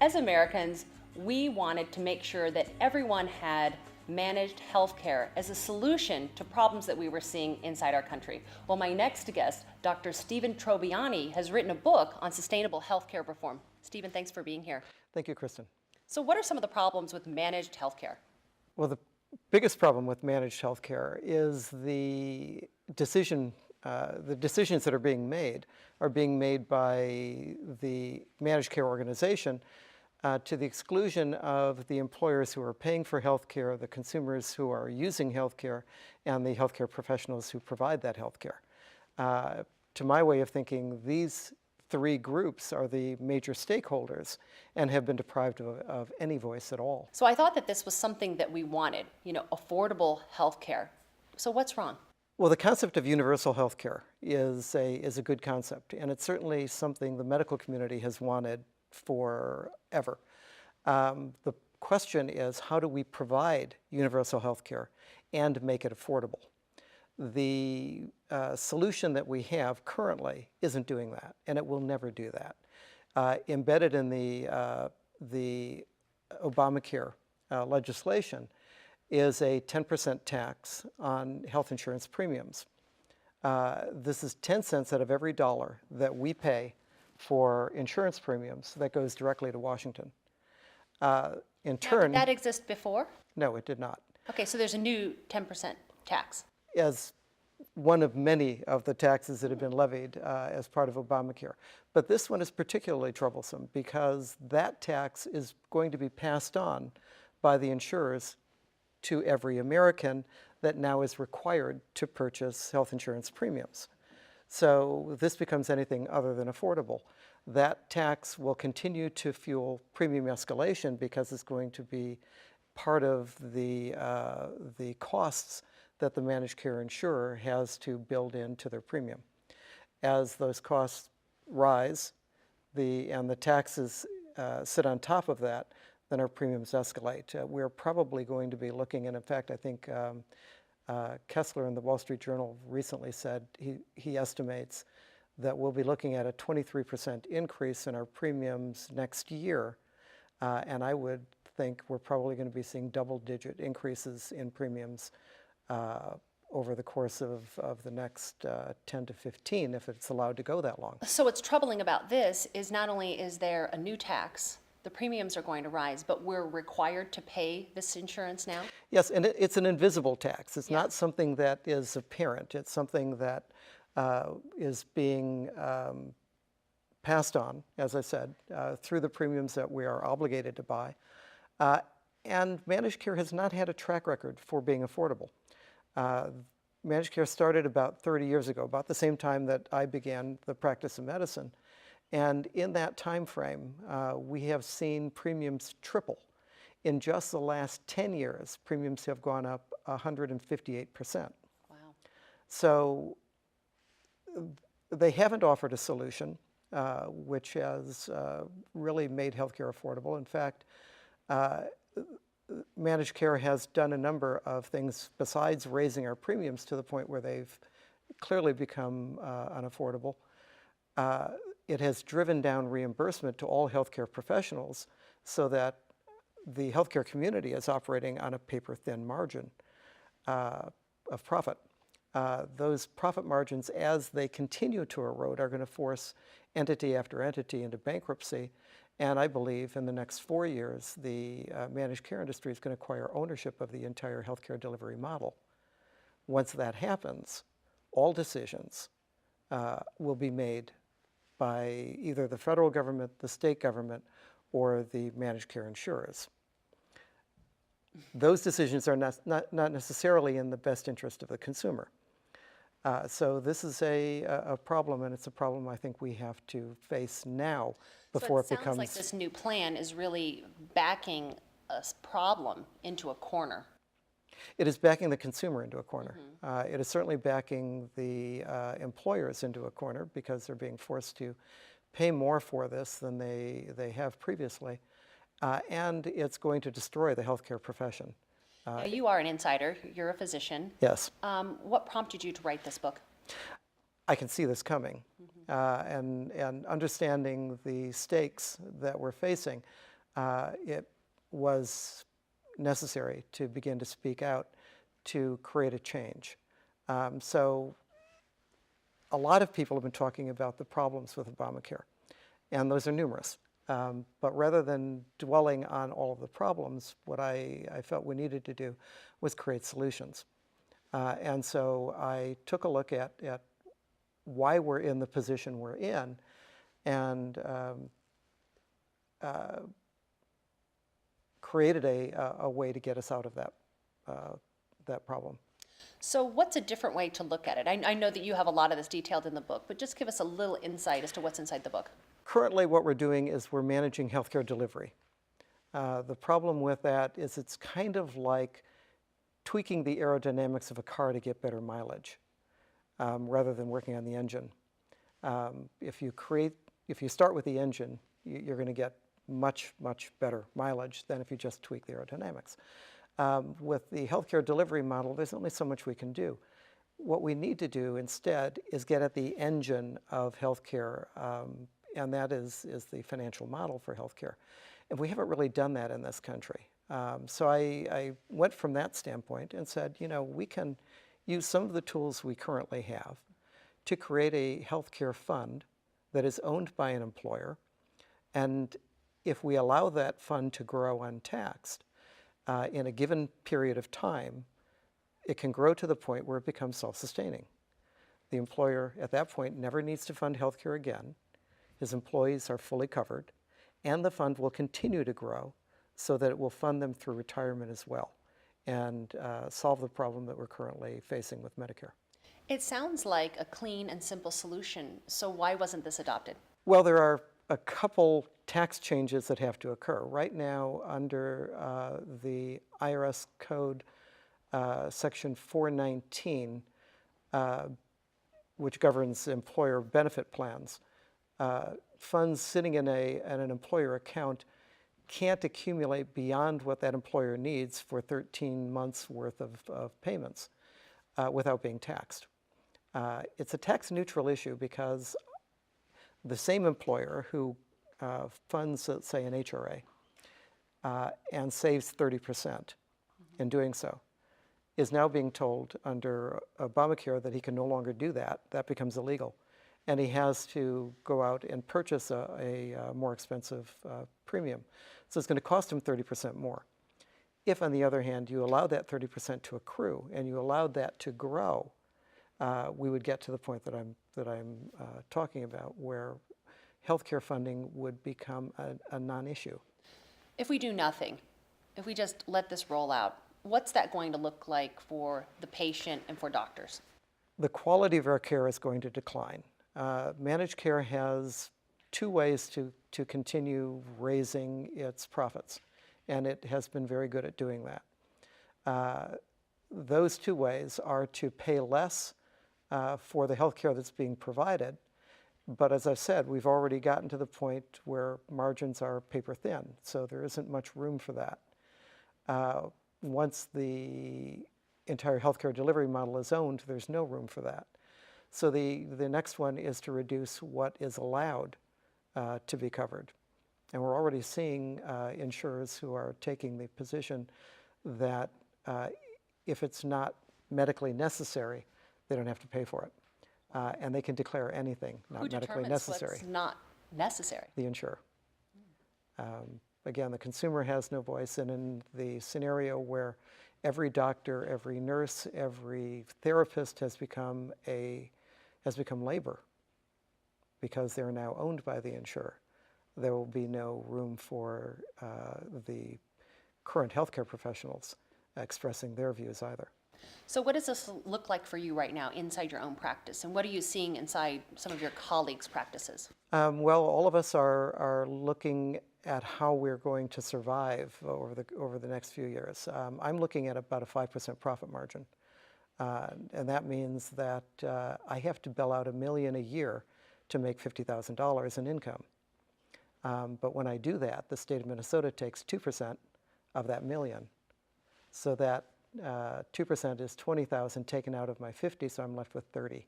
As Americans, we wanted to make sure that everyone had managed health care as a solution to problems that we were seeing inside our country. Well, my next guest, Dr. Stephen Trobiani, has written a book on sustainable healthcare reform. Stephen, thanks for being here. Thank you, Kristen. So what are some of the problems with managed healthcare? Well, the biggest problem with managed healthcare is the decisions that are being made by the managed care organization to the exclusion of the employers who are paying for healthcare, the consumers who are using healthcare, and the healthcare professionals who provide that healthcare. To my way of thinking, these three groups are the major stakeholders and have been deprived of any voice at all. So I thought that this was something that we wanted, affordable health care. So what's wrong? Well, the concept of universal health care is a good concept, and it's certainly something the medical community has wanted forever. The question is, how do we provide universal health care and make it affordable? The solution that we have currently isn't doing that, and it will never do that. Embedded in the Obamacare legislation is a 10% tax on health insurance premiums. This is 10 cents out of every dollar that we pay for insurance premiums that goes directly to Washington. In turn, did that exist before? No, it did not. Okay, so there's a new 10% tax. As one of many of the taxes that have been levied as part of Obamacare. But this one is particularly troublesome because that tax is going to be passed on by the insurers to every American that now is required to purchase health insurance premiums. So this becomes anything other than affordable. That tax will continue to fuel premium escalation because it's going to be part of the costs that the managed care insurer has to build into their premium. As those costs rise and the taxes sit on top of that, then our premiums escalate. We're probably going to be looking, and in fact, I think Kessler in the Wall Street Journal recently said he estimates that we'll be looking at a 23% increase in our premiums next year, and I would think we're probably going to be seeing double-digit increases in premiums over the course of the next 10 to 15, if it's allowed to go that long. So what's troubling about this is not only is there a new tax, the premiums are going to rise, but we're required to pay this insurance now? Yes, and it's an invisible tax. It's not something that is apparent. It's something that is being passed on, as I said, through the premiums that we are obligated to buy. And managed care has not had a track record for being affordable. Managed care started about 30 years ago, about the same time that I began the practice of medicine. And in that time frame, we have seen premiums triple. In just the last 10 years, premiums have gone up 158%. Wow. So they haven't offered a solution which has really made healthcare affordable. In fact, managed care has done a number of things besides raising our premiums to the point where they've clearly become unaffordable. It has driven down reimbursement to all healthcare professionals so that the healthcare community is operating on a paper-thin margin of profit. Those profit margins, as they continue to erode, are going to force entity after entity into bankruptcy. And I believe in the next 4 years, the managed care industry is going to acquire ownership of the entire healthcare delivery model. Once that happens, all decisions will be made by either the federal government, the state government, or the managed care insurers. Those decisions are not necessarily in the best interest of the consumer. So this is a problem, and it's a problem I think we have to face now before it becomes... So it sounds like this new plan is really backing a problem into a corner. It is backing the consumer into a corner. It is certainly backing the employers into a corner because they're being forced to pay more for this than they have previously. And it's going to destroy the healthcare profession. You are an insider. You're a physician. Yes. What prompted you to write this book? I can see this coming. And understanding the stakes that we're facing, it was necessary to begin to speak out to create a change. So a lot of people have been talking about the problems with Obamacare, and those are numerous. But rather than dwelling on all of the problems, what I felt we needed to do was create solutions. And so I took a look at why we're in the position we're in, and created a way to get us out of that problem. So what's a different way to look at it? I know that you have a lot of this detailed in the book, but just give us a little insight as to what's inside the book. Currently, what we're doing is we're managing healthcare delivery. The problem with that is it's kind of like tweaking the aerodynamics of a car to get better mileage, rather than working on the engine. If you start with the engine, you're going to get much, much better mileage than if you just tweak the aerodynamics. With the healthcare delivery model, there's only so much we can do. What we need to do instead is get at the engine of healthcare, and that is the financial model for healthcare. And we haven't really done that in this country. So I went from that standpoint and said, you know, we can use some of the tools we currently have to create a healthcare fund that is owned by an employer. And if we allow that fund to grow untaxed, in a given period of time, it can grow to the point where it becomes self-sustaining. The employer at that point never needs to fund healthcare again. His employees are fully covered, and the fund will continue to grow so that it will fund them through retirement as well, and solve the problem that we're currently facing with Medicare. It sounds like a clean and simple solution. So why wasn't this adopted? Well, there are a couple tax changes that have to occur. Right now, under the IRS code, section 419, which governs employer benefit plans, funds sitting in an employer account can't accumulate beyond what that employer needs for 13 months worth of payments without being taxed. It's a tax neutral issue because the same employer who funds, say, an HRA and saves 30% in doing so is now being told under Obamacare that he can no longer do that. That becomes illegal. And he has to go out and purchase a more expensive premium. So it's going to cost him 30% more. If, on the other hand, you allow that 30% to accrue and you allowed that to grow, we would get to the point that I'm talking about, where healthcare funding would become a non-issue. If we do nothing, if we just let this roll out, what's that going to look like for the patient and for doctors? The quality of our care is going to decline. Managed care has two ways to continue raising its profits, and it has been very good at doing that. Those two ways are to pay less for the health care that's being provided, but as I've said, we've already gotten to the point where margins are paper thin, so there isn't much room for that. Once the entire healthcare delivery model is owned, there's no room for that. So the next one is to reduce what is allowed to be covered. And we're already seeing insurers who are taking the position that if it's not medically necessary, they don't have to pay for it. And they can declare anything not medically necessary. What's not necessary? The insurer. Again, the consumer has no voice, and in the scenario where every doctor, every nurse, every therapist has become labor because they're now owned by the insurer, there will be no room for the current healthcare professionals expressing their views either. So what does this look like for you right now inside your own practice, and what are you seeing inside some of your colleagues' practices? Well, all of us are looking at how we're going to survive over the next few years. I'm looking at about a 5% profit margin, and that means that I have to bill out $1 million a year to make $50,000 in income. But when I do that, the state of Minnesota takes 2% of that million, so that 2% is 20,000 taken out of my 50, so I'm left with 30.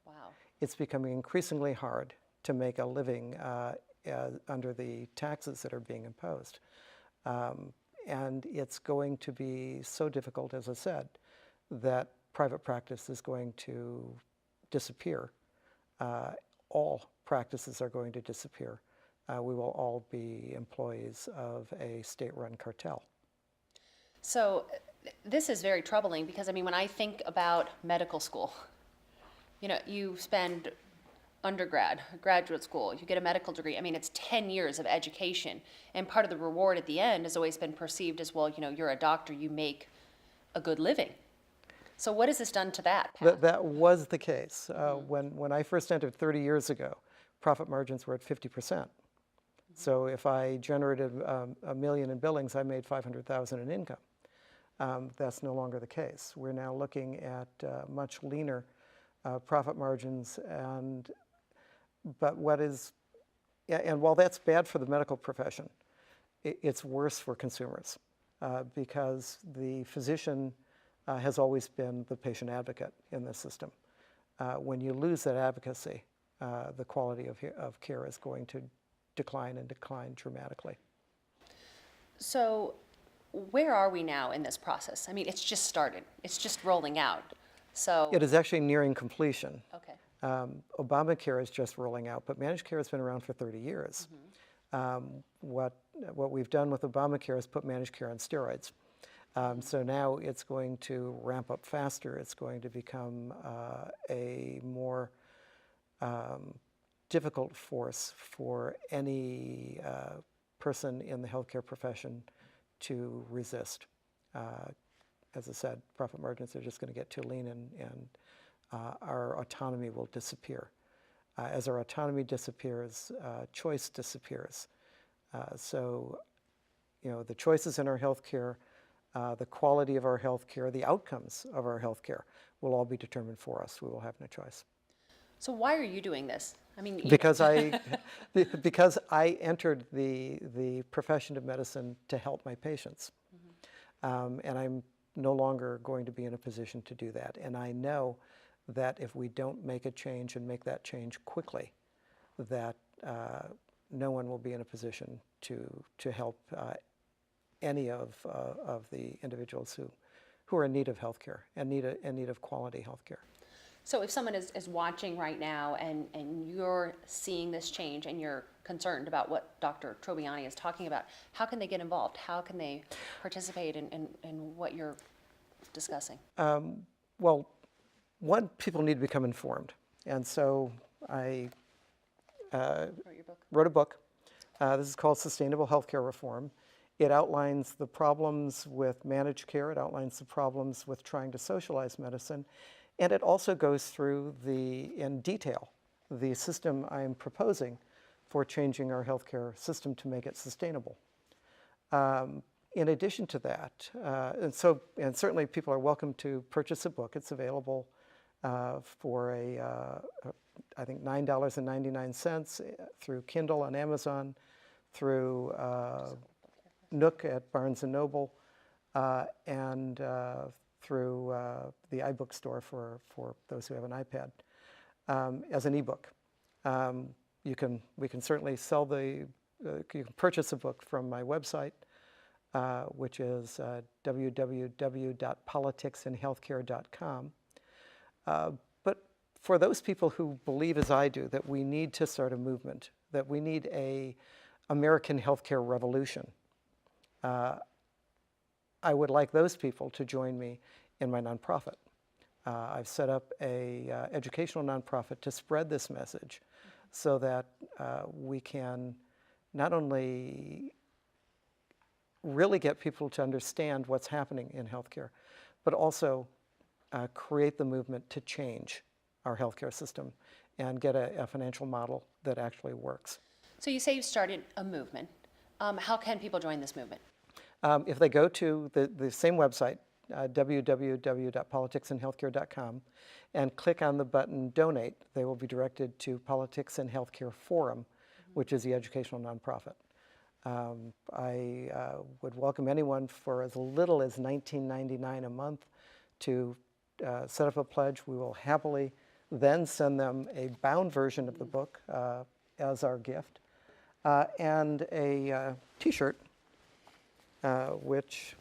Wow. It's becoming increasingly hard to make a living under the taxes that are being imposed. And it's going to be so difficult, as I said, that private practice is going to disappear. All practices are going to disappear. We will all be employees of a state-run cartel. So this is very troubling because, I mean, when I think about medical school, you know, you spend undergrad, graduate school, you get a medical degree. I mean, it's 10 years of education. And part of the reward at the end has always been perceived as, well, you know, you're a doctor, you make a good living. So what has this done to that path? That was the case. When I first entered 30 years ago, profit margins were at 50%. So if I generated $1 million in billings, I made $500,000 in income. That's no longer the case. We're now looking at much leaner profit margins, and while that's bad for the medical profession, it's worse for consumers because the physician has always been the patient advocate in this system. When you lose that advocacy, the quality of care is going to decline and decline dramatically. So where are we now in this process? I mean, it's just started. It's just rolling out. So it is actually nearing completion. Okay. Obamacare is just rolling out, but managed care has been around for 30 years. What we've done with Obamacare is put managed care on steroids. So now it's going to ramp up faster. It's going to become a more difficult force for any person in the healthcare profession to resist. As I said, profit margins are just going to get too lean, and our autonomy will disappear. As our autonomy disappears, choice disappears. So, you know, the choices in our healthcare, the quality of our healthcare, the outcomes of our healthcare will all be determined for us. We will have no choice. So why are you doing this? I mean, because I entered the profession of medicine to help my patients, and I'm no longer going to be in a position to do that. And I know that if we don't make a change and make that change quickly, that no one will be in a position to help any of the individuals who are in need of health care and need of quality health care. So if someone is watching right now and you're seeing this change and you're concerned about what Dr. Trobiani is talking about, how can they get involved? How can they participate in what you're discussing? Well, one, people need to become informed. And so I wrote a book. This is called Sustainable Healthcare Reform. It outlines the problems with managed care. It outlines the problems with trying to socialize medicine. And it also goes through in detail the system I'm proposing for changing our healthcare system to make it sustainable. In addition to that, and certainly people are welcome to purchase a book. It's available for I think $9.99 through Kindle on Amazon, through Nook at Barnes & Noble, and through the iBook store for those who have an iPad as an ebook. We can certainly sell you can purchase a book from my website, which is www.politicsinhealthcare.com. But for those people who believe, as I do, that we need to start a movement, that we need an American healthcare revolution, I would like those people to join me in my nonprofit. I've set up a educational nonprofit to spread this message so that we can not only really get people to understand what's happening in healthcare, but also create the movement to change our healthcare system and get a financial model that actually works. So you say you started a movement. How can people join this movement? If they go to the same website, www.politicsinhealthcare.com, and click on the button Donate, they will be directed to Politics and Healthcare Forum, which is the educational nonprofit. I would welcome anyone for as little as $19.99 a month to set up a pledge. We will happily then send them a bound version of the book as our gift. and a T-shirt, which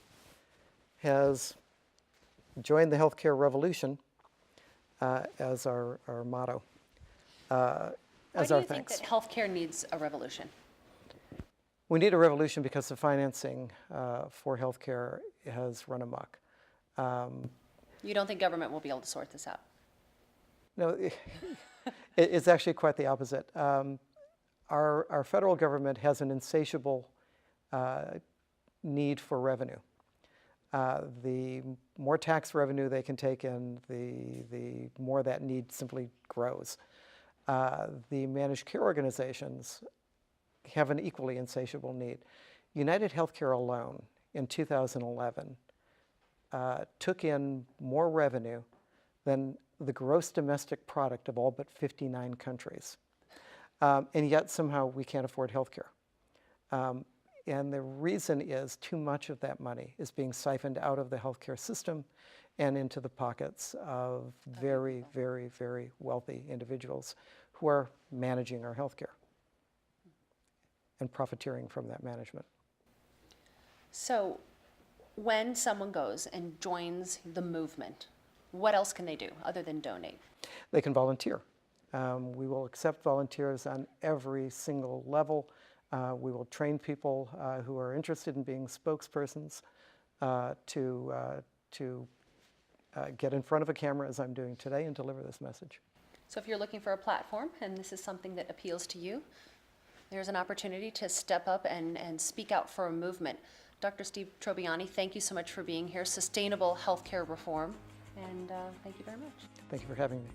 has "Join the Healthcare Revolution" as our motto. Why As do our you think thanks. that healthcare needs a revolution? We need a revolution because the financing for healthcare has run amok. You don't think government will be able to sort this out? No, it's actually quite the opposite. Our federal government has an insatiable need for revenue. The more tax revenue they can take in, the more that need simply grows. The managed care organizations have an equally insatiable need. United Healthcare alone in 2011 took in more revenue than the gross domestic product of all but 59 countries. And yet somehow we can't afford healthcare. And the reason is too much of that money is being siphoned out of the healthcare system and into the pockets of very, very, very wealthy individuals who are managing our healthcare and profiteering from that management. So when someone goes and joins the movement, what else can they do other than donate? They can volunteer. We will accept volunteers on every single level. We will train people who are interested in being spokespersons to get in front of a camera, as I'm doing today, and deliver this message. So if you're looking for a platform and this is something that appeals to you, there's an opportunity to step up and speak out for a movement. Dr. Steve Trobiani, thank you so much for being here. Sustainable healthcare reform, and thank you very much. Thank you for having me.